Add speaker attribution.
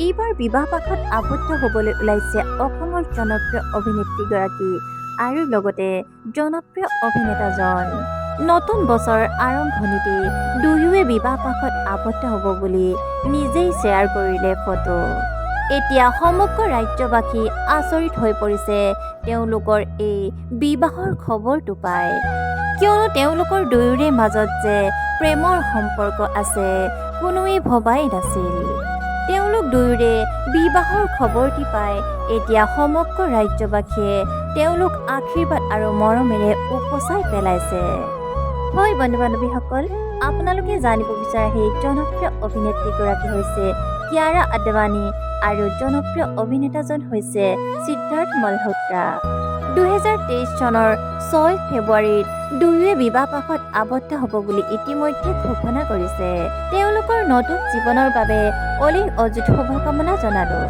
Speaker 1: এইবাৰ বিবাহপাশত আবদ্ধ হ'বলৈ ওলাইছে অসমৰ জনপ্ৰিয় অভিনেত্ৰীগৰাকী আৰু লগতে জনপ্ৰিয় অভিনেতাজন। নতুন বছৰ আৰম্ভণিতে দুয়োৱে বিবাহপাশত আবদ্ধ হ'ব বুলি নিজেই শ্বেয়াৰ কৰিলে ফটো। এতিয়া সমগ্ৰ ৰাজ্যবাসী আচৰিত হৈ পৰিছে তেওঁলোকৰ এই বিবাহৰ খবৰটো পাই, কিয়নো তেওঁলোকৰ দুয়োৰে মাজত যে প্ৰেমৰ সম্পৰ্ক আছে কোনোৱে ভবাই নাছিল। তেওঁলোক দুয়োৰে বিবাহৰ খবৰটি পাই এতিয়া সমগ্ৰ ৰাজ্যবাসীয়ে তেওঁলোক আশীৰ্বাদ আৰু মৰমেৰে উপচাই পেলাইছে। হয় বন্ধু বান্ধৱীসকল, আপোনালোকে জানিব বিচৰা সেই জনপ্ৰিয় অভিনেত্ৰীগৰাকী হৈছে কিয়াৰা আদৱানী আৰু জনপ্ৰিয় অভিনেতাজন হৈছে সিদ্ধাৰ্থ মালহোত্ৰা। 2023 চনৰ 6 ফেব্ৰুৱাৰীত দুয়োৱে বিবাহপাশত আবদ্ধ হ'ব বুলি ইতিমধ্যে ঘোষণা কৰিছে। তেওঁলোকৰ নতুন জীৱনৰ বাবে অলিৰ অযুত শুভকামনা জনালোঁ।